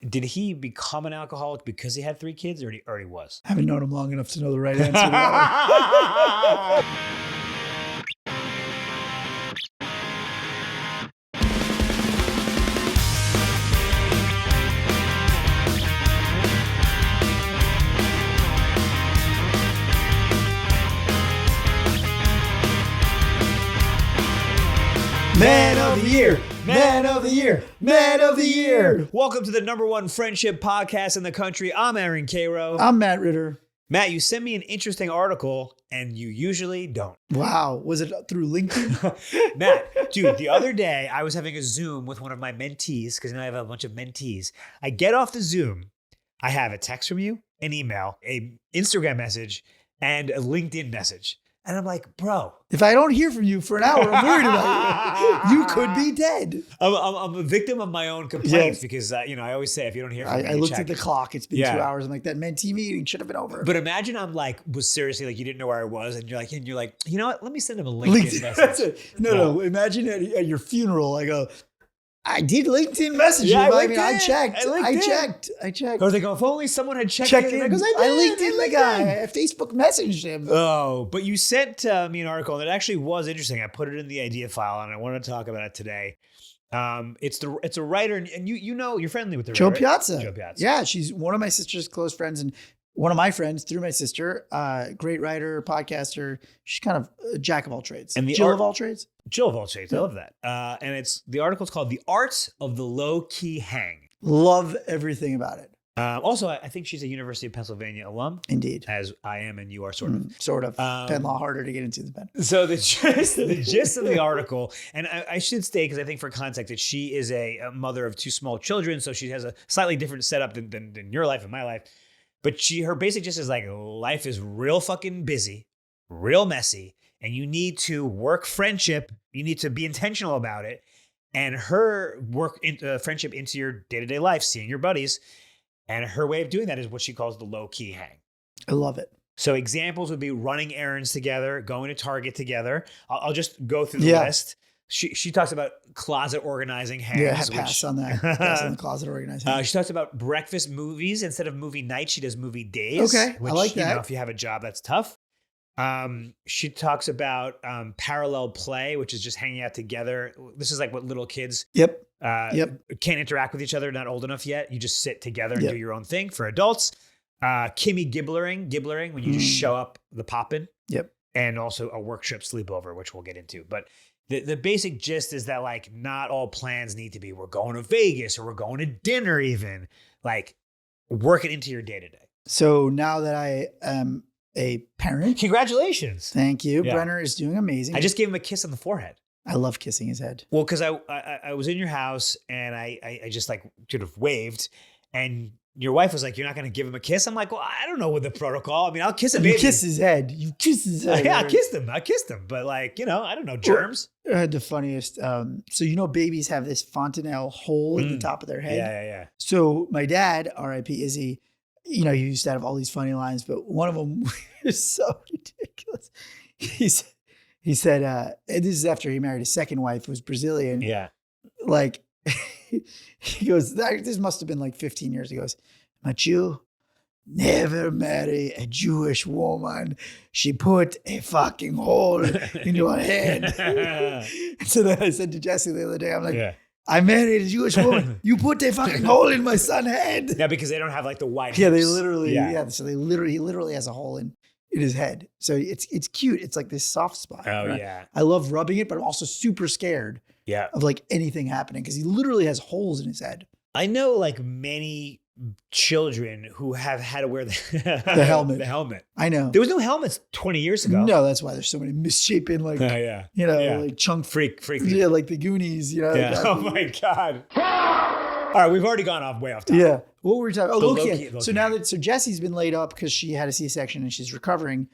Did he become an alcoholic because he had 3 kids, or he already was? I haven't known him long enough to know the right answer to that one. Man of the year, man of the year, man of the year. Welcome to the #1 friendship podcast in the country. I'm Aaron Karo. I'm Matt Ritter. Matt, you sent me an interesting article, and you usually don't. Wow. Was it through LinkedIn? Matt, dude, the other day I was having a Zoom with one of my mentees, because now I have a bunch of mentees. I get off the Zoom. I have a text from you, an email, a Instagram message, and a LinkedIn message. And I'm like, bro. If I don't hear from you for an hour, I'm worried about you. You could be dead. I'm a victim of my own complaints because, I always say if you don't hear from me, I looked at the clock. It's been 2 hours. I'm like, that mentee meeting should have been over. But imagine was seriously like, you didn't know where I was. And you're like, you know what? Let me send him a LinkedIn message. No. Imagine at your funeral, I go, I did LinkedIn message you. I checked. I checked. Or they go, if only someone had checked in. I LinkedIn the guy. I Facebook messaged him. Oh, but you sent me an article, and it actually was interesting. I put it in the idea file, and I wanted to talk about it today. It's a writer, and you're friendly with the Joe writer. Piazza. Joe Piazza. Yeah, she's one of my sister's close friends, and one of my friends through my sister. Great writer, podcaster. She's kind of a jack of all trades. And Jill of all trades. Jill of all trades. I love that. And the article's called "The Art of the Low-Key Hang." Love everything about it. Also, I think she's a University of Pennsylvania alum. Indeed. As I am and you are sort of. Sort of. Penn Law harder to get into the Penn. So the gist of the article, and I should state, because I think for context, that she is a mother of 2 small children, so she has a slightly different setup than your life and my life. But her basic gist is like, life is real fucking busy, real messy, and you need to work friendship. You need to be intentional about it. And her work friendship into your day-to-day life, seeing your buddies. And her way of doing that is what she calls the low-key hang. I love it. So examples would be running errands together, going to Target together. I'll just go through the list. She talks about closet organizing hangs. Yeah, pass on that. Pass on the closet organizing. She talks about breakfast movies. Instead of movie night, she does movie days. Okay, which, I like that. If you have a job, that's tough. She talks about parallel play, which is just hanging out together. This is like what little kids can't interact with each other, not old enough yet. You just sit together and do your own thing. For adults, Kimmy gibbering, when you just show up the pop-in. Yep. And also a work trip sleepover, which we'll get into. But the basic gist is that, like, not all plans need to be, we're going to Vegas or we're going to dinner even. Like, work it into your day-to-day. So now that I am a parent. Congratulations. Thank you. Yeah. Brenner is doing amazing. I just gave him a kiss on the forehead. I love kissing his head. Well, because I was in your house and I just like sort of waved, and your wife was like, "You're not going to give him a kiss?" I'm like, "Well, I don't know what the protocol. I mean, I'll kiss him. You kiss his head. You kiss his head. Yeah, I kissed him. But like, I don't know, germs. The funniest. So babies have this fontanelle hole at the top of their head. Yeah. So my dad, R.I.P. Izzy, he used to have all these funny lines, but one of them is so ridiculous. He said, and this is after he married his second wife, who was Brazilian. Yeah. Like, he goes, this must have been like 15 years ago. He goes, "My Jew, never marry a Jewish woman. She put a fucking hole in your head." So then I said to Jesse the other day, I'm like, I married a Jewish woman. You put a fucking hole in my son's head. Yeah, because they don't have like the wide hips. They literally, So he literally has a hole in his head. So it's cute. It's like this soft spot. Oh, right? yeah. I love rubbing it, but I'm also super scared of like anything happening because he literally has holes in his head. I know like many children who have had to wear the helmet. The helmet. I know. There was no helmets 20 years ago. No, that's why there's so many misshapen like like chunk freak. Yeah, like the Goonies, Yeah. Oh my God. All right, we've already gone way off topic. Yeah. What were we talking about? Low-key. So Jessie's been laid up because she had a C-section and she's recovering.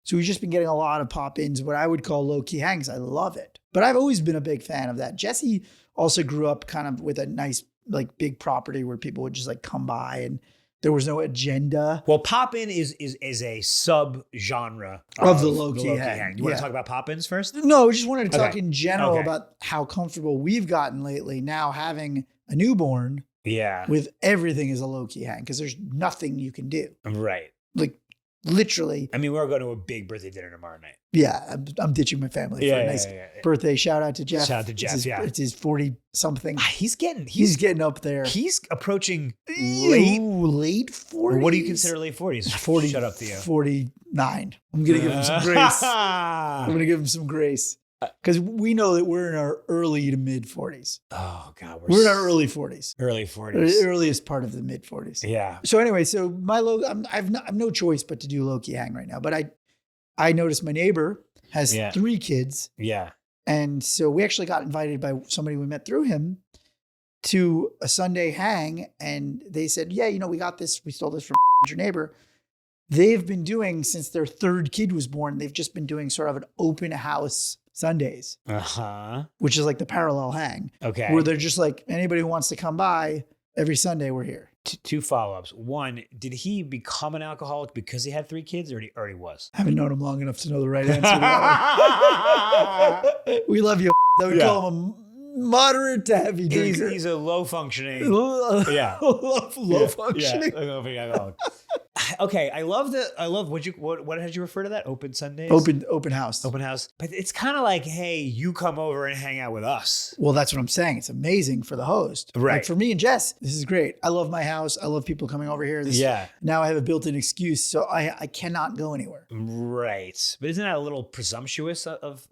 So we've just been getting a lot of pop-ins, what I would call low-key hangs. I love it. But I've always been a big fan of that. Jessie also grew up kind of with a nice, like, big property where people would just like come by and there was no agenda. Well, pop-in is a sub-genre of the low-key hang. You want to talk about pop-ins first? No, I just wanted to talk in general about how comfortable we've gotten lately now having a newborn Yeah. With everything is a low-key hang because there's nothing you can do. Right. Like literally. I mean, we're going to a big birthday dinner tomorrow night. Yeah, I'm ditching my family for a nice birthday. Shout out to Jeff. Shout out to Jeff. It's his 40-something. He's getting up there. He's approaching late 40s. What do you consider late 40s? 40. Shut up, Theo. 49. I'm gonna give him some grace. I'm gonna give him some grace because we know that we're in our early to mid 40s. Oh God, we're in our early 40s. Early 40s. Earliest part of the mid 40s. Yeah. So anyway, so my I've no choice but to do low-key hang right now. But I noticed my neighbor has 3 kids. Yeah. And so we actually got invited by somebody we met through him to a Sunday hang. And they said, yeah, we got this. We stole this from your neighbor. They've been doing, since their 3rd kid was born, they've just been doing sort of an open house Sundays. Which is like the parallel hang. Okay. Where they're just like, anybody who wants to come by, every Sunday we're here. 2 follow-ups. One, did he become an alcoholic because he had 3 kids or he already was? I haven't known him long enough to know the right answer to that one. We love you. I would call him a moderate to heavy drinker. He's a low functioning. Low functioning. Yeah. Okay, I love what did you refer to that? Open Sundays? Open house. Open house. But it's kind of like, hey, you come over and hang out with us. Well, that's what I'm saying. It's amazing for the host. Right. Like for me and Jess, this is great. I love my house. I love people coming over here. Now I have a built-in excuse, so I cannot go anywhere. Right. But isn't that a little presumptuous of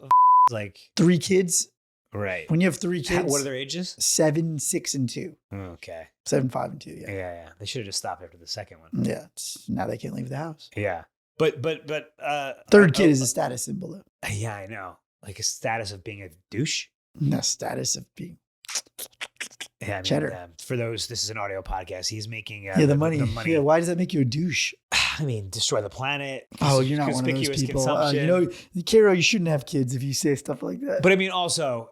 like 3 kids? Right. When you have 3 kids. What are their ages? 7, 6, and 2. Okay. 7, 5, and 2. Yeah. They should have just stopped after the second one. Yeah. Now they can't leave the house. Yeah. But 3rd kid is a status symbol though. Yeah, I know. Like a status of being a douche. No, status of being cheddar. For those, this is an audio podcast. He's making the money. Yeah, why does that make you a douche? I mean, destroy the planet. Oh, you're not one of those people. Karo, you shouldn't have kids if you say stuff like that. But I mean, also,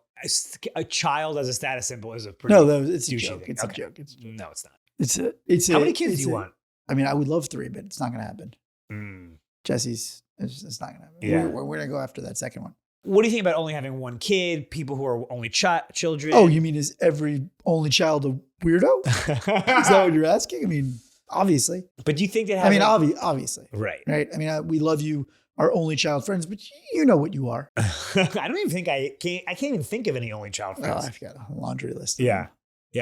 a child as a status symbol is a pretty it's a joke. It's a joke. No, it's not. It's how many kids do you want? I mean, I would love 3, but it's not going to happen. Jesse's, it's not going to happen. Yeah. We're going to go after that second one. What do you think about only having 1 kid? People who are only children? Oh, you mean is every only child a weirdo? Is that what you're asking? I mean, obviously. But do you think that? Obviously. Right. I mean, we love you, our only child friends, but you know what you are. I don't even think I can't even think of any only child friends. I've got a laundry list. Yeah.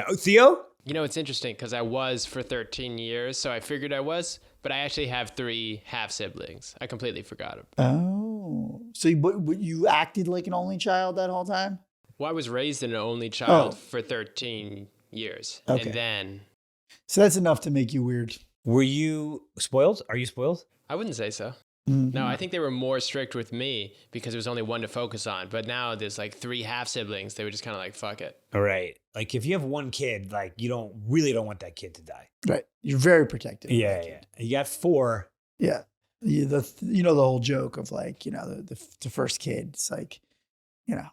Oh, Theo? It's interesting because I was for 13 years, so I figured I was, but I actually have 3 half siblings. I completely forgot them. Oh, so you acted like an only child that whole time? Well, I was raised an only child for 13 years. Okay. And then. So that's enough to make you weird. Were you spoiled? Are you spoiled? I wouldn't say so. Mm-hmm. No, I think they were more strict with me because there was only 1 to focus on. But now there's like 3 half siblings. They were just kind of like, fuck it. All right. Like if you have 1 kid, like you don't want that kid to die. Right. You're very protective. Yeah. You got 4. Yeah. The whole joke of like, the first kid, it's like,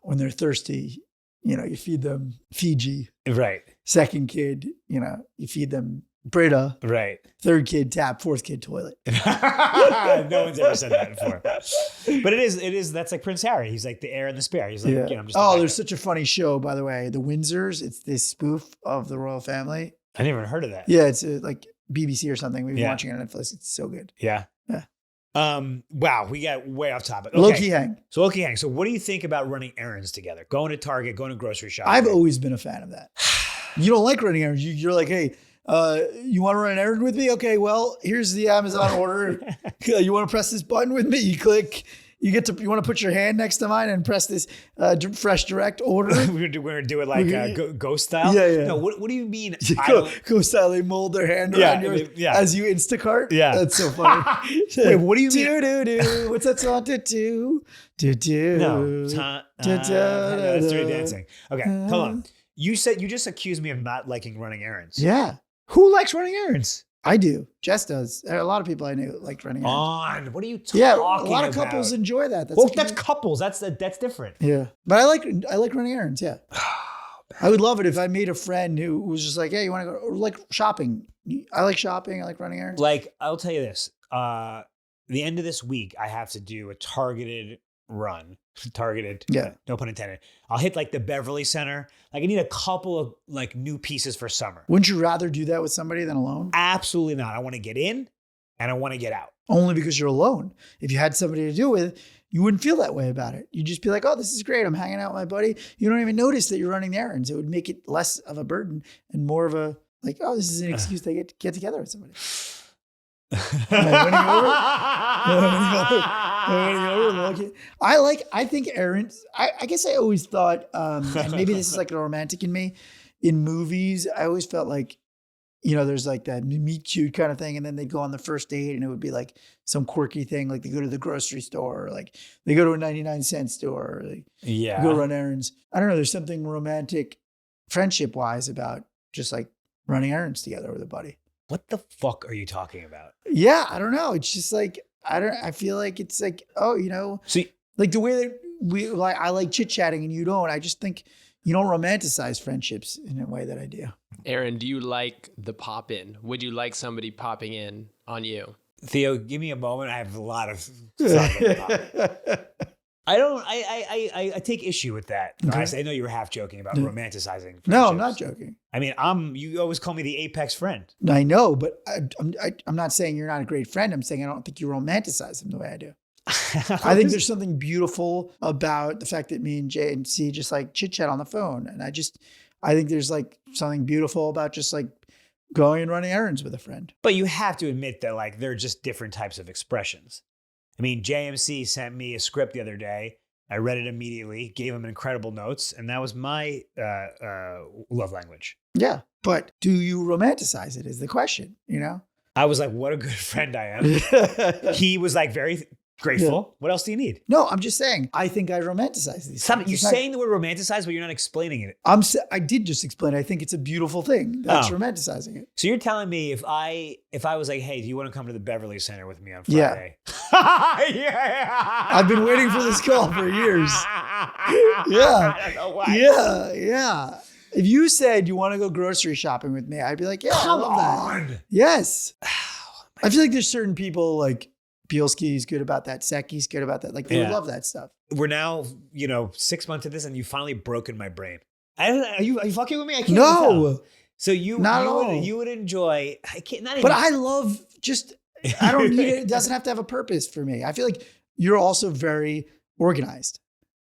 when they're thirsty, you feed them Fiji. Right. Second kid, you feed them Brita. Right. 3rd kid tap, 4th kid toilet. No one's ever said that before. But it is that's like Prince Harry. He's like the heir and the spare. He's like, I'm just there's such a funny show, by the way. The Windsors, it's this spoof of the royal family. I never even heard of that. Yeah, it's like BBC or something. We've been watching it on Netflix. It's so good. Yeah. Wow, we got way off topic. Okay. Low-key hang. So what do you think about running errands together? Going to Target, going to grocery shopping? I've always been a fan of that. You don't like running errands. You're like, hey, you want to run an errand with me? Okay, well, here's the Amazon order. You want to press this button with me? You click. You want to put your hand next to mine and press this fresh direct order. We're going to do it like ghost style? Yeah. No, what do you mean? Ghost style, they mold their hand around yours as you Instacart. Yeah. That's so funny. Wait, what do you mean? Do. What's that song? Do. No. That's dirty dancing. Okay, hold on. You just accused me of not liking running errands. Yeah. Who likes running errands? I do. Jess does. A lot of people I knew liked running errands. What are you talking about? A lot of couples enjoy that. That's couples. That's different. Yeah. But I like running errands, yeah. I would love it if I made a friend who was just like, hey, you want to go, or like shopping. I like shopping. I like running errands. Like, I'll tell you this. The end of this week, I have to do a targeted run, targeted. Yeah. No pun intended. I'll hit like the Beverly Center. Like I need a couple of like new pieces for summer. Wouldn't you rather do that with somebody than alone? Absolutely not. I want to get in and I want to get out. Only because you're alone. If you had somebody to do it with, you wouldn't feel that way about it. You'd just be like, oh, this is great. I'm hanging out with my buddy. You don't even notice that you're running errands. It would make it less of a burden and more of a like, oh, this is an excuse to get together with somebody. I think errands, I guess I always thought, and maybe this is like a romantic in me, in movies, I always felt like, there's like that meet cute kind of thing. And then they'd go on the first date and it would be like some quirky thing. Like they go to the grocery store, or like they go to a 99-cent store, or like go run errands. I don't know. There's something romantic friendship wise about just like running errands together with a buddy. What the fuck are you talking about? Yeah. I don't know. It's just like, I feel like it's like, See, like the way that I like chit chatting and you don't, I just think you don't romanticize friendships in a way that I do. Aaron, do you like the pop in? Would you like somebody popping in on you? Theo, give me a moment. I have a lot of stuff about I take issue with that. Okay. I know you were half joking about romanticizing. No, I'm not friendships. joking. I mean, you always call me the apex friend. I know, but I'm not saying you're not a great friend. I'm saying I don't think you romanticize them the way I do. I think there's something beautiful about the fact that me and Jay and C just like chit chat on the phone. And I think there's like something beautiful about just like going and running errands with a friend. But you have to admit that like they're just different types of expressions. I mean, JMC sent me a script the other day. I read it immediately, gave him incredible notes, and that was my love language. Yeah. But do you romanticize it is the question, I was like, what a good friend I am. He was like very grateful. Yeah. What else do you need? No, I'm just saying, I think I romanticize these things. You're saying the word romanticize, but you're not explaining it. I did just explain. I think it's a beautiful thing. That's romanticizing it. So you're telling me if I was like, hey, do you want to come to the Beverly Center with me on Friday? Yeah. I've been waiting for this call for years. Yeah. I don't know why. Yeah. If you said you want to go grocery shopping with me, I'd be like, yeah, come I love on. That. Yes. I feel like there's certain people like Bielski's good about that. Seki's good about that. Like they love that stuff. We're now, 6 months into this, and you finally broken my brain. Are you fucking with me? I can't. No. So you would enjoy. I can't. Not even. But I love just. I don't need it. It doesn't have to have a purpose for me. I feel like you're also very organized,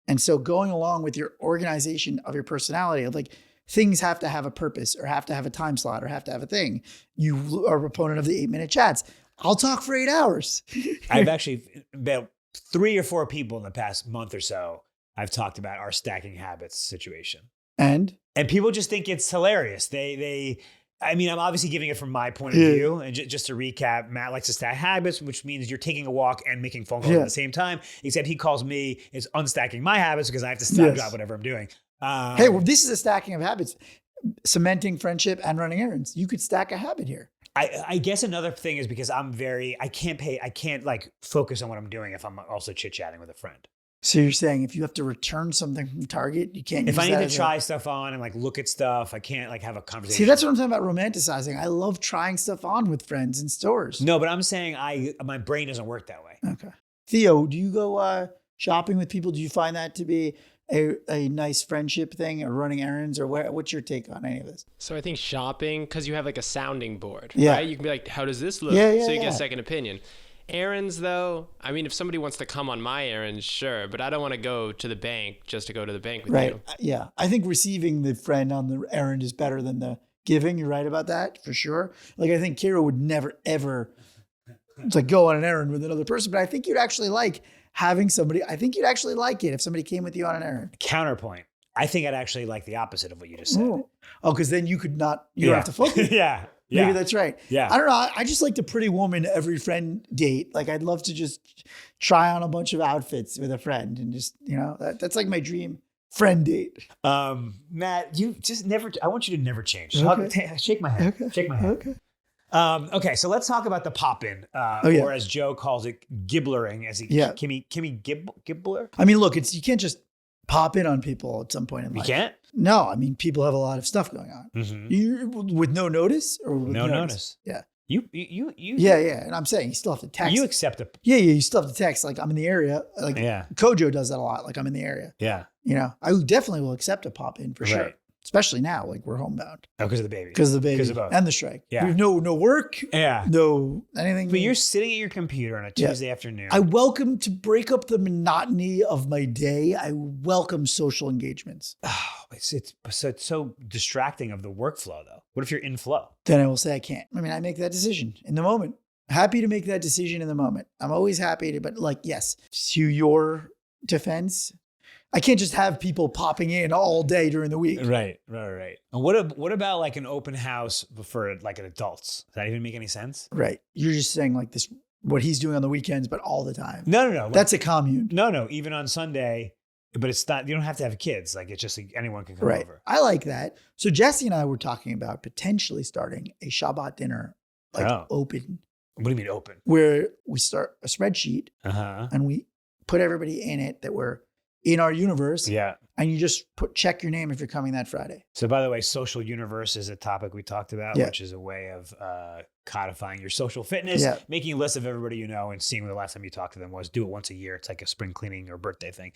and so going along with your organization of your personality, of like things have to have a purpose, or have to have a time slot, or have to have a thing. You are a proponent of the 8-minute chats. I'll talk for 8 hours. I've actually about 3 or 4 people in the past month or so, I've talked about our stacking habits situation. And people just think it's hilarious. I mean, I'm obviously giving it from my point of view. And just to recap, Matt likes to stack habits, which means you're taking a walk and making phone calls at the same time, except he calls me is unstacking my habits because I have to stop whatever I'm doing. Hey, well, this is a stacking of habits, cementing friendship and running errands. You could stack a habit here. I guess another thing is because I can't like focus on what I'm doing if I'm also chit-chatting with a friend. So you're saying if you have to return something from Target, you can't. If I need to try stuff on and like look at stuff, I can't like have a conversation. See, that's what I'm talking about romanticizing. I love trying stuff on with friends in stores. No, but I'm saying my brain doesn't work that way. Okay. Theo, do you go shopping with people? Do you find that to be a nice friendship thing, or running errands, or what's your take on any of this? So I think shopping, because you have like a sounding board, yeah. right? You can be like, how does this look? Yeah, so you get a second opinion. Errands, though, I mean, if somebody wants to come on my errands, sure, but I don't want to go to the bank just to go to the bank with you. Yeah. I think receiving the friend on the errand is better than the giving. You're right about that, for sure. Like, I think Karo would never, ever go on an errand with another person, but I think you'd actually like having somebody. I think you'd actually like it if somebody came with you on an errand. Counterpoint. I think I'd actually like the opposite of what you just said. Oh, because then you could not, you don't have to focus. Yeah. Maybe that's right. Yeah. I don't know. I just like the pretty woman every friend date. Like, I'd love to just try on a bunch of outfits with a friend and just, that's like my dream friend date. Matt, you just never, I want you to never change. Okay. Shake my hand. Okay. Shake my hand. Okay. Okay, so let's talk about the pop-in, or as Joe calls it, gibblering. Kimmy Gibbler? I mean, look, you can't just pop in on people at some point in life. You can't? No, I mean, people have a lot of stuff going on. Mm-hmm. With no notice or with no notice? Yeah. Yeah. And I'm saying you still have to text. You accept it. Yeah. You still have to text. Like, I'm in the area. Like, Kojo does that a lot. Like, I'm in the area. Yeah. I definitely will accept a pop in for sure. Especially now, like we're homebound. Oh, because of the baby. Because of the baby. Because of both. And the strike. Yeah. We have no work. Yeah. No anything. But you're sitting at your computer on a Tuesday afternoon. I welcome to break up the monotony of my day. I welcome social engagements. Oh, it's so distracting of the workflow, though. What if you're in flow? Then I will say I can't. I mean, I make that decision in the moment. Happy to make that decision in the moment. I'm always happy to, but like, yes, to your defense, I can't just have people popping in all day during the week. Right. And what about like an open house for like an adults? Does that even make any sense? Right. You're just saying like this, what he's doing on the weekends, but all the time. No. That's a commune. No. Even on Sunday, but it's not, you don't have to have kids. Like, it's just like anyone can come over. I like that. So Jesse and I were talking about potentially starting a Shabbat dinner, like open. What do you mean open? Where we start a spreadsheet and we put everybody in it that we're in our universe. Yeah. And you just check your name if you're coming that Friday. So by the way, social universe is a topic we talked about, which is a way of codifying your social fitness, making a list of everybody you know and seeing when the last time you talked to them was. Do it once a year. It's like a spring cleaning or birthday thing.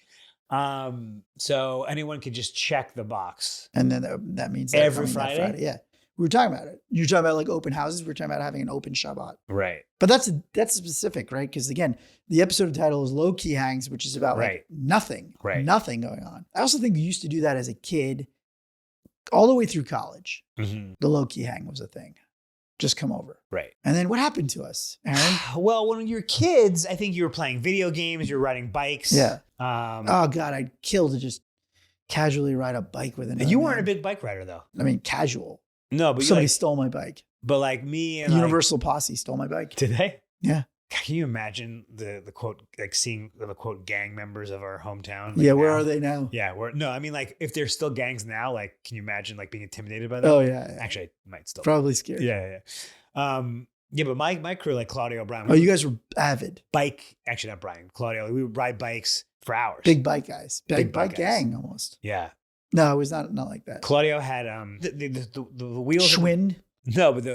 So anyone could just check the box. And then that means every Friday? Yeah. We were talking about it. You're talking about like open houses. We're talking about having an open Shabbat. Right. But that's specific, right? Because again, the episode title is Low Key Hangs, which is about like nothing, nothing going on. I also think we used to do that as a kid all the way through college. Mm-hmm. The Low Key Hang was a thing. Just come over. Right. And then what happened to us, Aaron? Well, when you were kids, I think you were playing video games, you were riding bikes. Yeah. Oh God, I'd kill to just casually ride a bike with another. You weren't a big bike rider though. I mean, casual. No, but somebody stole my bike. But like me and Universal Posse stole my bike. Did they? Yeah. Can you imagine the quote, like seeing the quote gang members of our hometown? Yeah, where are they now? Yeah, I mean, like if they're still gangs now, like can you imagine like being intimidated by them? Oh yeah. Actually, I might still probably scared. Yeah. Yeah, but my crew, like Claudio, Brian. Oh, you guys were avid. Actually not Brian, Claudio. We would ride bikes for hours. Big bike guys. Big bike gang almost. Yeah. No, it was not like that. Claudio had the wheels. Schwinn? No, but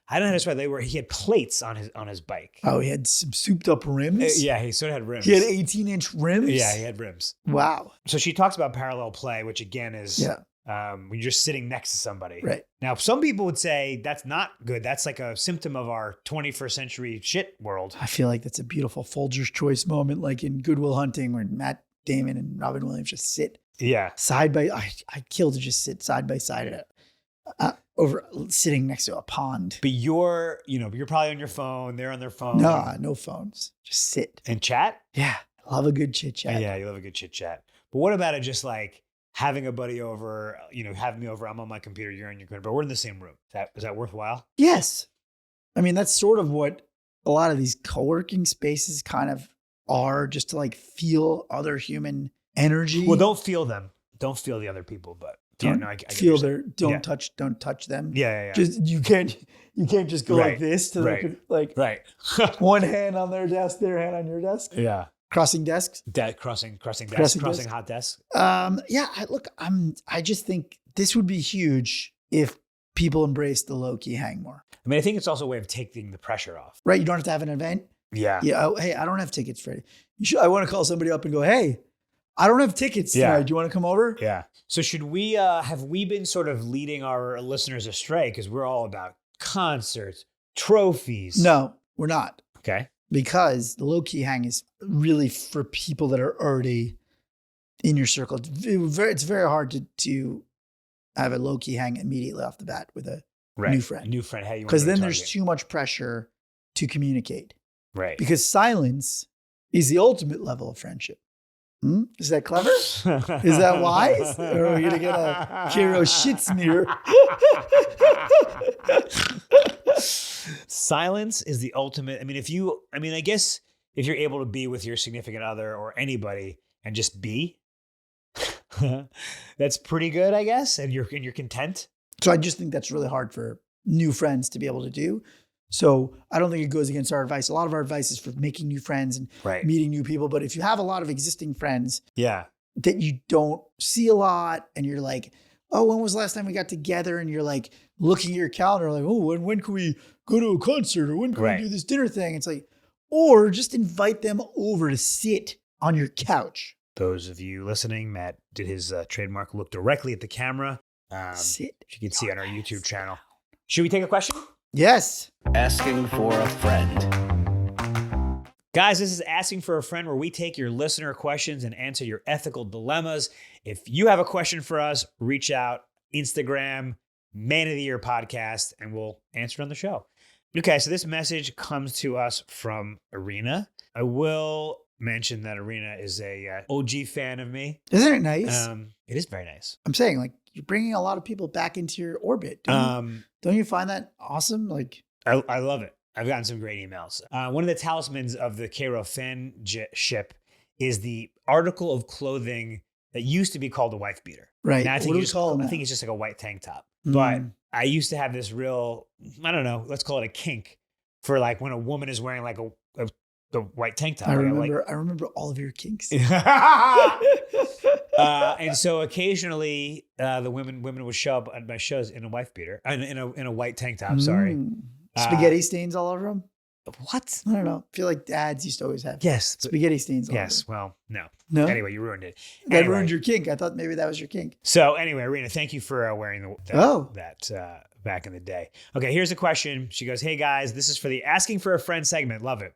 I don't know how to describe. He had plates on his bike. Oh, he had some souped up rims. Yeah, he sort of had rims. He had 18-inch rims. Yeah, he had rims. Wow. So she talks about parallel play, which again is when you're just sitting next to somebody. Right. Now, some people would say that's not good. That's like a symptom of our 21st century shit world. I feel like that's a beautiful Folger's Choice moment, like in Good Will Hunting, where Matt Damon and Robin Williams just sit. Yeah. I'd kill to just sit side by side over sitting next to a pond. But you're probably on your phone. They're on their phone. No phones. Just sit. And chat? Yeah. Love a good chit chat. Yeah, you love a good chit chat. But what about it just like having a buddy over, having me over, I'm on my computer, you're on your computer, but we're in the same room. Is that worthwhile? Yes. I mean, that's sort of what a lot of these co-working spaces kind of are, just to like feel other human energy. Well, don't feel them. Don't feel the other people, but I feel their don't touch them. Yeah. Just you can't just go like this to like one hand on their desk, their hand on your desk. Yeah. Crossing desks. Crossing hot desks. I just think this would be huge if people embrace the low key hang more. I mean, I think it's also a way of taking the pressure off. Right. You don't have to have an event. Yeah. Yeah. Oh, hey, I don't have tickets ready. I want to call somebody up and go, hey, I don't have tickets tonight. Do you want to come over? Yeah. So should we, have we been sort of leading our listeners astray? Because we're all about concerts, trophies. No, we're not. Okay. Because the low key hang is really for people that are already in your circle. It's very hard to have a low key hang immediately off the bat with a new friend. A new friend. Hey, because then there's too much pressure to communicate. Right. Because silence is the ultimate level of friendship. Is that clever? Is that wise? Or are we going to get a Karo shit smear? Silence is the ultimate. I mean, I guess if you're able to be with your significant other or anybody and just be, that's pretty good, I guess. And you're content. So I just think that's really hard for new friends to be able to do. So I don't think it goes against our advice. A lot of our advice is for making new friends and meeting new people. But if you have a lot of existing friends that you don't see a lot and you're like, oh, when was the last time we got together? And you're like looking at your calendar, like, oh, when can we go to a concert, or when can we do this dinner thing? It's like, or just invite them over to sit on your couch. Those of you listening, Matt did his trademark look directly at the camera. Sit. You can see on our YouTube channel. Should we take a question? Yes. Asking for a friend. Guys, this is Asking for a Friend, where we take your listener questions and answer your ethical dilemmas. If you have a question for us, reach out, Instagram, Man of the Year Podcast, and we'll answer it on the show. Okay, so this message comes to us from Arena. I will mention that Arena is a OG fan of me. Isn't it nice? It is very nice. I'm saying, like, you're bringing a lot of people back into your orbit. Don't you find that awesome? Like, I love it. I've gotten some great emails. One of the talismans of the Karo fanship is the article of clothing that used to be called a wife beater. right. Now, I What think, do we call them? I think it's just like a white tank top. Mm. But I used to have this real, I don't know, let's call it a kink for like when a woman is wearing like a white tank top. I Like, remember all of your kinks. and so occasionally the women would show up at my shows in a wife beater, in a white tank top. Sorry. Mm. Spaghetti stains all over them? What? I don't know. I feel like dads used to always have Yes. spaghetti stains all Yes. over Well, no. them. No? Anyway, you ruined it. That Anyway. ruined your kink. I thought maybe that was your kink. So anyway, Rena, thank you for wearing that back in the day. Okay, here's a question. She goes, "Hey guys, this is for the Asking for a Friend segment. Love it.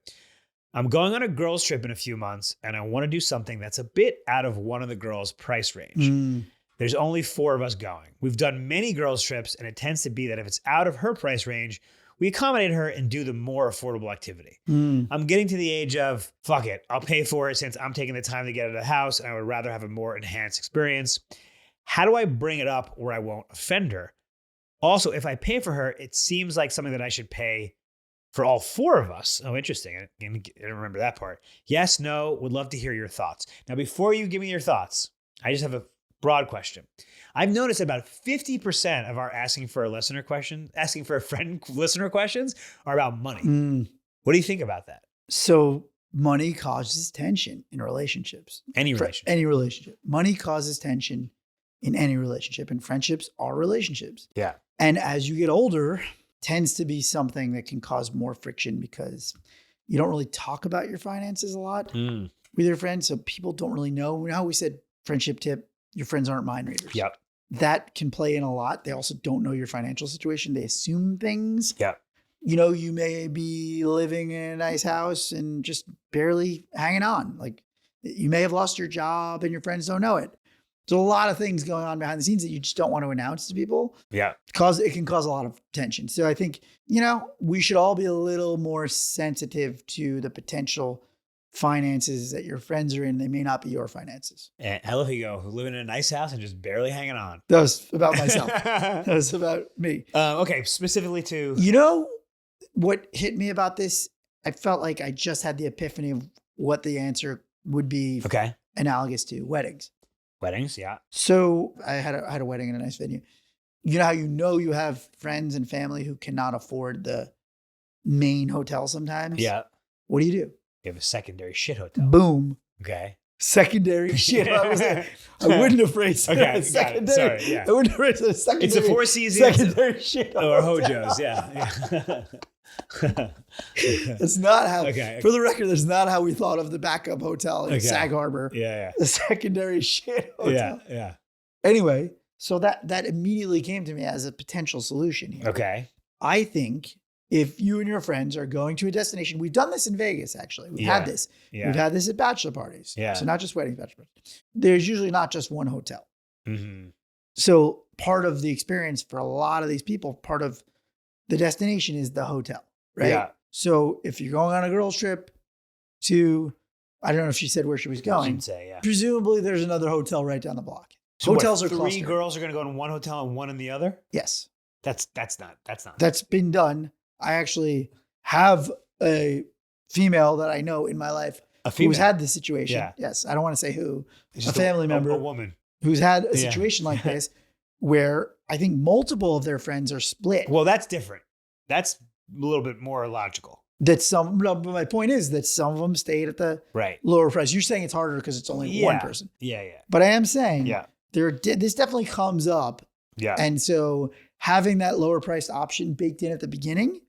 I'm going on a girls trip in a few months, and I want to do something that's a bit out of one of the girls' price range. Mm. There's only 4 of us going. We've done many girls trips, and it tends to be that if it's out of her price range, we accommodate her and do the more affordable activity. Mm. I'm getting to the age of, fuck it, I'll pay for it since I'm taking the time to get out of the house, and I would rather have a more enhanced experience. How do I bring it up where I won't offend her? Also, if I pay for her, it seems like something that I should pay for all 4 of us." Oh, interesting. I didn't remember that part. Yes, no, would love to hear your thoughts. Now, before you give me your thoughts, I just have a broad question. I've noticed about 50% of our asking for a friend listener questions are about money. Mm. What do you think about that? So money causes tension in relationships. Any relationship. Any relationship. Money causes tension in any relationship, and friendships are relationships. Yeah. And as you get older, tends to be something that can cause more friction because you don't really talk about your finances a lot with your friends. So people don't really know. You know how we said friendship tip, your friends aren't mind readers. Yep. That can play in a lot. They also don't know your financial situation. They assume things. Yep. You know, you may be living in a nice house and just barely hanging on. Like, you may have lost your job and your friends don't know it. There's a lot of things going on behind the scenes that you just don't want to announce to people. Yeah. It can cause a lot of tension. So I think, we should all be a little more sensitive to the potential finances that your friends are in. They may not be your finances. And I love how you go, living in a nice house and just barely hanging on. That was about myself. That was about me. Okay, specifically to... You know what hit me about this? I felt like I just had the epiphany of what the answer would be analogous to weddings. Weddings, yeah. So I had a wedding in a nice venue. You know how you have friends and family who cannot afford the main hotel sometimes? Yeah. What do? You have a secondary shit hotel. Boom. Okay. Secondary shit. I wouldn't have phraced it. Okay, Secondary. got it. Sorry, yeah. I wouldn't have phrased it. Secondary. It's a Four Seasons. Secondary shit. Or Hojo's, yeah. That's not how, Okay. For the record, that's not how we thought of the backup hotel in Sag Harbor. Yeah. The secondary shit hotel. Yeah. Anyway, so that immediately came to me as a potential solution here. Okay. I think if you and your friends are going to a destination, we've done this in Vegas, actually. We've had this. Yeah. We've had this at bachelor parties. Yeah. So not just weddings, bachelor parties. There's usually not just one hotel. Mm-hmm. So part of the experience for a lot of these people, part of the destination is the hotel, right? Yeah. So if you're going on a girls trip to, I don't know if she said where she was I going. should say, yeah. Presumably there's another hotel right down the block. So Hotels what, are 3 clustered. girls are going to go in one hotel and one in the other? Yes. That's not. That's been done. I actually have a female that I know in my life who's had this situation. Yeah. Yes. I don't want to say who. It's A family member. A woman. Who's had a situation like this where I think multiple of their friends are split. Well, that's different. That's a little bit more logical. But my point is that some of them stayed at the Right. lower price. You're saying it's harder because it's only one person. Yeah. But I am saying this definitely comes up. Yeah. And so having that lower priced option baked in at the beginning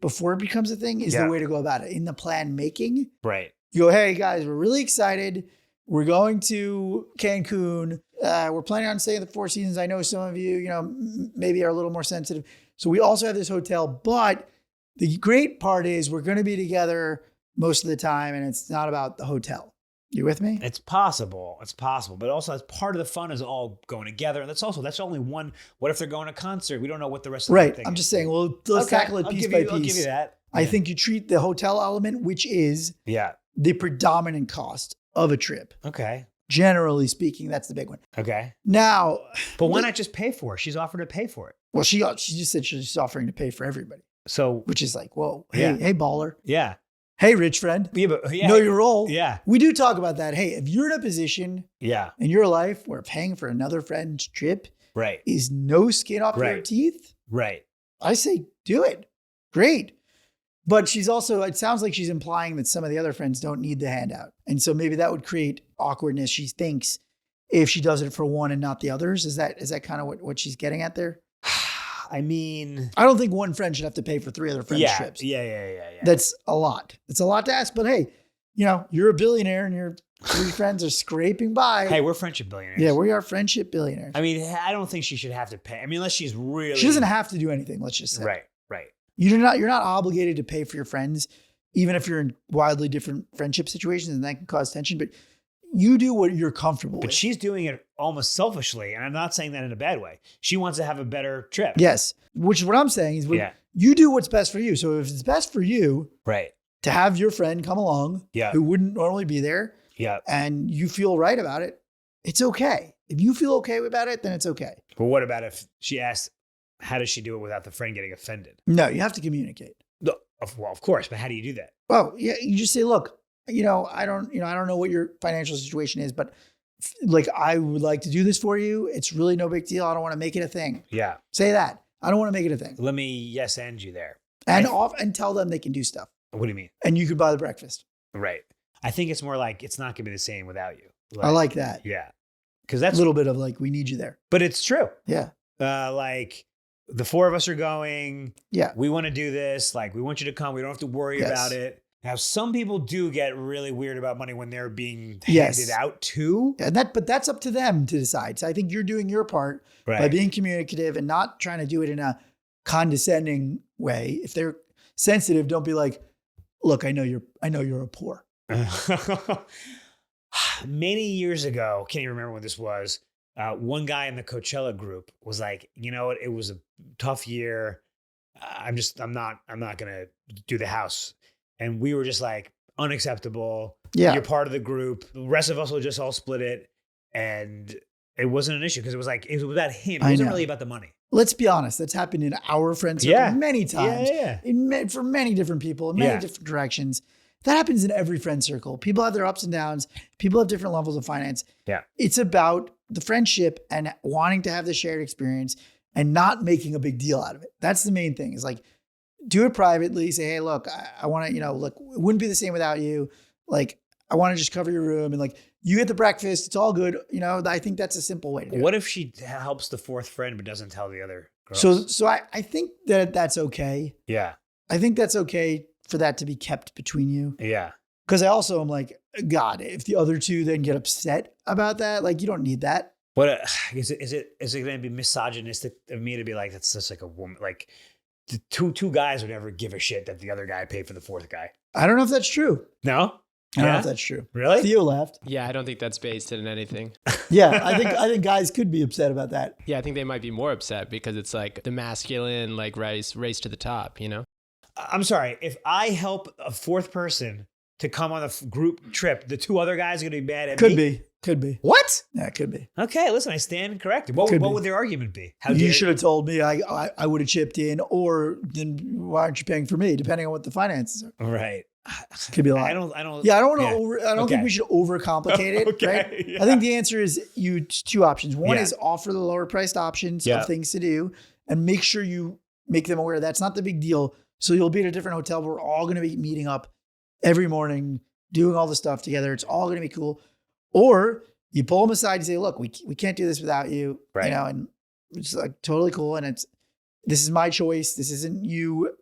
before it becomes a thing is the way to go about it. In the plan making, right. You go, hey guys, we're really excited. We're going to Cancun. We're planning on staying at the Four Seasons. I know some of you, maybe are a little more sensitive. So we also have this hotel, but the great part is we're going to be together most of the time, and it's not about the hotel. You with me? It's possible. But also as part of the fun is all going together. And that's only one. What if they're going to a concert? We don't know what the rest of the thing I'm is. just saying, well, let's tackle it piece by piece. I'll give you that. I think you treat the hotel element, which is the predominant cost of a trip. Okay. Generally speaking, that's the big one. Okay. Now, but why not just pay for it? She's offered to pay for it. Well, she just said she's offering to pay for everybody. So, which is like, whoa, hey baller. Yeah. Hey, rich friend. Yeah, but, know your role. Yeah. We do talk about that. Hey, if you're in a position in your life where paying for another friend's trip is no skin off your teeth, I say do it. Great. But it sounds like she's implying that some of the other friends don't need the handout. And so maybe that would create awkwardness, she thinks, if she does it for one and not the others. Is that kind of what she's getting at there? I mean, I don't think one friend should have to pay for three other friends' trips. Yeah. That's a lot. It's a lot to ask, but hey, you're a billionaire and your three friends are scraping by. Hey, we're friendship billionaires. Yeah, we are friendship billionaires. I mean, I don't think she should have to pay. I mean, unless she's really... She doesn't have to do anything, let's just say. Right. You're not obligated to pay for your friends, even if you're in wildly different friendship situations, and that can cause tension, but you do what you're comfortable with. But she's doing it almost selfishly, and I'm not saying that in a bad way. She wants to have a better trip. Yes, which is what I'm saying is you do what's best for you. So if it's best for you to have your friend come along who wouldn't normally be there and you feel right about it, it's okay. If you feel okay about it, then it's okay. But what about if she asks, how does she do it without the friend getting offended? No, you have to communicate. Well, of course, but how do you do that? Well, yeah, you just say, look, I don't know what your financial situation is, but like, I would like to do this for you. It's really no big deal. I don't want to make it a thing. Yeah. Say that. I don't want to make it a thing. Let me yes and you there. And tell them they can do stuff. What do you mean? And you could buy the breakfast. Right. I think it's more like it's not going to be the same without you. I like that. Yeah. Because that's a little bit of like, we need you there. But it's true. Yeah. Like the four of us are going. Yeah. We want to do this. Like, we want you to come. We don't have to worry about it. Now, some people do get really weird about money when they're being handed out too. But that's up to them to decide. So I think you're doing your part by being communicative and not trying to do it in a condescending way. If they're sensitive, don't be like, look, I know you're a poor. Many years ago, can't even remember when this was. One guy in the Coachella group was like, you know what? It was a tough year. I'm not going to do the house. And we were just like, unacceptable. Yeah. You're part of the group. The rest of us will just all split it. And it wasn't an issue because it was about him. It wasn't really about the money. Let's be honest. That's happened in our friend circle many times. For many different people in many different directions. That happens in every friend circle. People have their ups and downs. People have different levels of finance. Yeah. It's about the friendship and wanting to have the shared experience and not making a big deal out of it. That's the main thing. Is like, do it privately. Say, hey, look, I want to, look, it wouldn't be the same without you. Like, I want to just cover your room and like, you get the breakfast. It's all good. I think that's a simple way to do it. What if she helps the fourth friend but doesn't tell the other girls? So I think that's okay. Yeah. I think that's okay for that to be kept between you. Yeah. Because I also am like, God, if the other two then get upset about that, like, you don't need that. What is it going to be misogynistic of me to be like, that's just like a woman, like the two guys would never give a shit that the other guy paid for the fourth guy. I don't know if that's true. No? I don't know if that's true. Really? Theo laughed. Yeah, I don't think that's based in anything. Yeah, I think guys could be upset about that. Yeah, I think they might be more upset because it's like the masculine like race to the top, I'm sorry. If I help a fourth person to come on a group trip, the two other guys are going to be mad at me? Could be. What? Yeah, it could be. Okay, listen, I stand corrected. What would their argument be? You should have told me I would have chipped in, or then why aren't you paying for me, depending on what the finances are. Right. Could be a lot. I don't. Yeah, I don't want to. I don't think we should overcomplicate it. Okay, right? Yeah. I think the answer is two options. One is offer the lower priced options of things to do, and make sure you make them aware that's not the big deal. So you'll be at a different hotel. We're all going to be meeting up every morning, doing all the stuff together. It's all going to be cool. Or You pull them aside and say, look, we can't do this without you. Right. You know, and it's like totally cool. And this is my choice. This isn't you,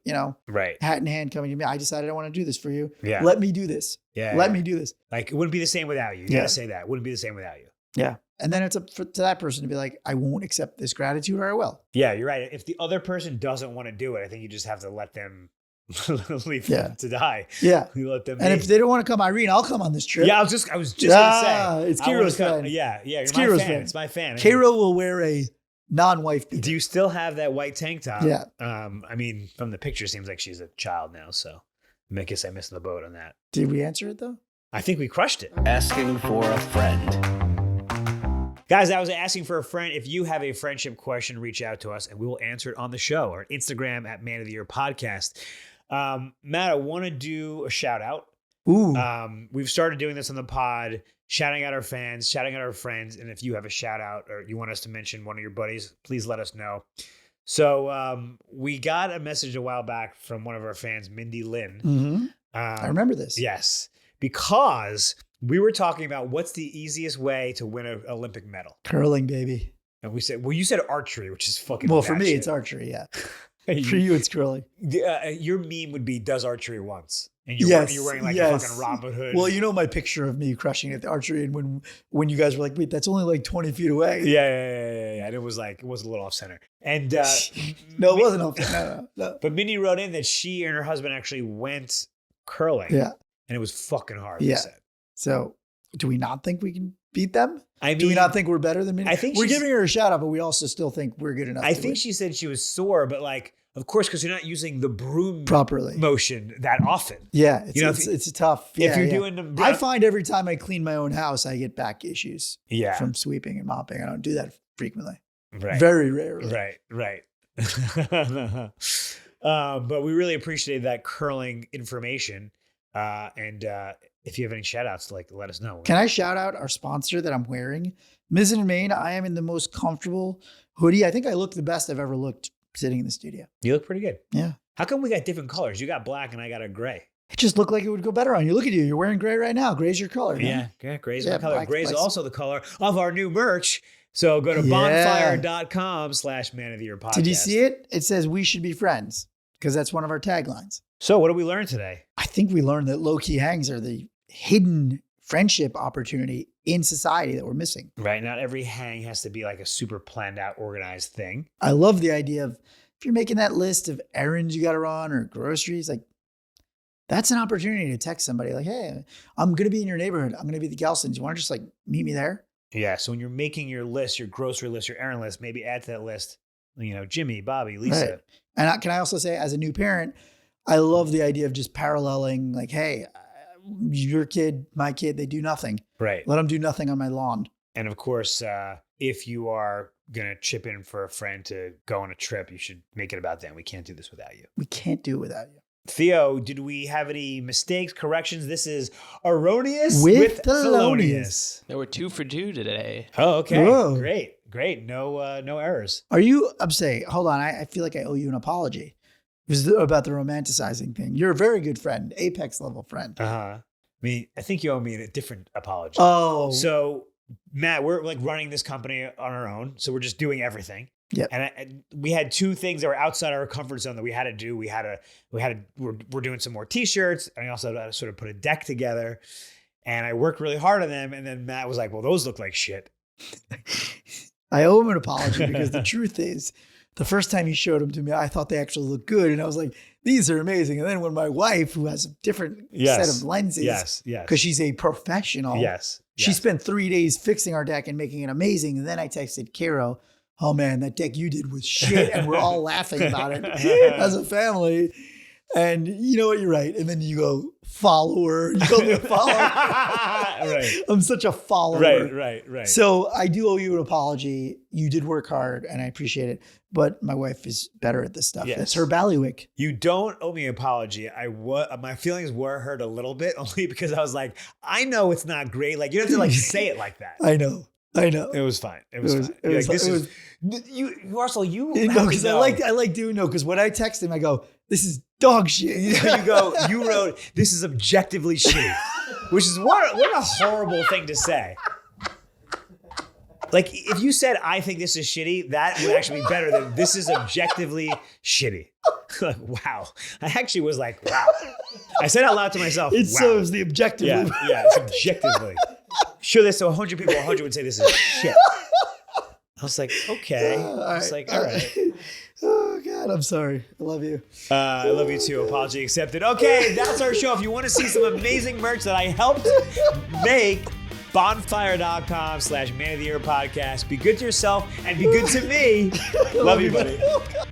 Right. hat in hand coming to me. I decided I want to do this for you. Yeah. Let me do this. Yeah. Let me do this. Like, it wouldn't be the same without you. You gotta say that. It wouldn't be the same without you. Yeah. And then it's up to that person to be like, I won't accept this gratitude or I will. Yeah, you're right. If the other person doesn't want to do it, I think you just have to let them leave them to die. Yeah. You let them And be. if they don't want to come, Irene, I'll come on this trip. Yeah, I was just gonna say. It's I wanna Kiro's come- fan. Yeah, you're It's my Kiro's fan. fan. It's my fan. Karo will wear a non-wife beater. Do you still have that white tank top? Yeah. I mean, from the picture, seems like she's a child now. So I guess I missed the boat on that. Did we answer it though? I think we crushed it. Asking for a friend. Guys, I was asking for a friend. If you have a friendship question, reach out to us and we will answer it on the show or Instagram at Man of the Year Podcast. Matt, I want to do a shout out. Ooh. We've started doing this on the pod, shouting out our fans, shouting out our friends. And if you have a shout out or you want us to mention one of your buddies, please let us know. So we got a message a while back from one of our fans, Mindy Lynn. Mm-hmm. I remember this. Yes, because we were talking about what's the easiest way to win an Olympic medal. Curling, baby. And we said, well, you said archery, which is fucking Well, for me, batshit. it's archery. Yeah. For you, it's curling. Your meme would be, does archery once. And you're wearing like a fucking Robin Hood. Well, you know my picture of me crushing at the archery, and when you guys were like, "Wait, that's only like 20 feet away." Yeah. And it was a little off center. And no, it wasn't off. No. But Mindy wrote in that she and her husband actually went curling. Yeah. And it was fucking hard. Yeah. They said. So, do we not think we can beat them? Do we mean, not think we're better than Mindy? I think we're giving her a shout out, but we also still think we're good enough. I think she said she was sore, but like, of course, because you're not using the broom properly motion that often. Yeah, it's tough. If you're doing them, I find every time I clean my own house, I get back issues. Yeah. From sweeping and mopping. I don't do that frequently. Right. Very rarely. Right. But we really appreciate that curling information. And if you have any shout outs, let us know. Can I shout out our sponsor that I'm wearing? Mizzen and Main. I am in the most comfortable hoodie. I think I look the best I've ever looked sitting in the studio. You look pretty good. Yeah. How come we got different colors? You got black and I got a gray. It just looked like it would go better on you. Look at you. You're wearing gray right now. Gray's your color. Yeah, gray's my color. Gray's black. also the color of our new merch. So go to bonfire.com/Man of the Year Podcast. Did you see it? It says we should be friends because that's one of our taglines. So what did we learn today? I think we learned that low-key hangs are the hidden friendship opportunity in society that we're missing. Right. Not every hang has to be like a super planned out, organized thing. I love the idea of if you're making that list of errands you got to run or groceries, like that's an opportunity to text somebody like, hey, I'm going to be in your neighborhood. I'm going to be at the Gelsons. You want to just like meet me there? Yeah. So when you're making your list, your grocery list, your errand list, maybe add to that list, Jimmy, Bobby, Lisa. Right. And can I also say, as a new parent, I love the idea of just paralleling like, hey, your kid, my kid, they do nothing. Right. Let them do nothing on my lawn. And of course, if you are going to chip in for a friend to go on a trip, you should make it about them. We can't do this without you. We can't do it without you. Theo, did we have any mistakes, corrections? This is Erroneous with Thelonious. There were 2 for 2 today. Oh, okay. Whoa. Great. No errors. Are you upset? Hold on. I feel like I owe you an apology. It was about the romanticizing thing. You're a very good friend, apex level friend. I think you owe me a different apology. Oh. So, Matt, we're like running this company on our own. So we're just doing everything. Yeah. And we had 2 things that were outside our comfort zone that we had to do. We're doing some more t-shirts, and I also had to sort of put a deck together, and I worked really hard on them. And then Matt was like, well, those look like shit. I owe him an apology because the truth is, the first time he showed them to me, I thought they actually looked good. And I was like, these are amazing. And then when my wife, who has a different set of lenses, because she's a professional, she spent 3 days fixing our deck and making it amazing. And then I texted Karo, oh man, that deck you did was shit. And we're all laughing about it as a family. And you know what? You're right. And then you go, follower. You called me a follower. Right. I'm such a follower. Right. So I do owe you an apology. You did work hard and I appreciate it. But my wife is better at this stuff. Yes. That's her ballywick. You don't owe me an apology. My feelings were hurt a little bit only because I was like, I know it's not great. Like, you don't have to like say it like that. I know. It was fine. You No, because I like doing because when I text him, I go, this is dog shit. You wrote, this is objectively shitty, which is what a horrible thing to say. Like, if you said, I think this is shitty, that would actually be better than this is objectively shitty. Like, wow. I actually was like, wow. I said out loud to myself, It wow. serves the objective. Yeah, it's objectively. Show this to 100 people, 100 would say this is shit. I was like, okay. I was like, all right. Oh, God, I'm sorry. I love you. I love you too. Apology accepted. Okay, that's our show. If you want to see some amazing merch that I helped make, bonfire.com/Man of the Year podcast. Be good to yourself and be good to me. Love you, buddy.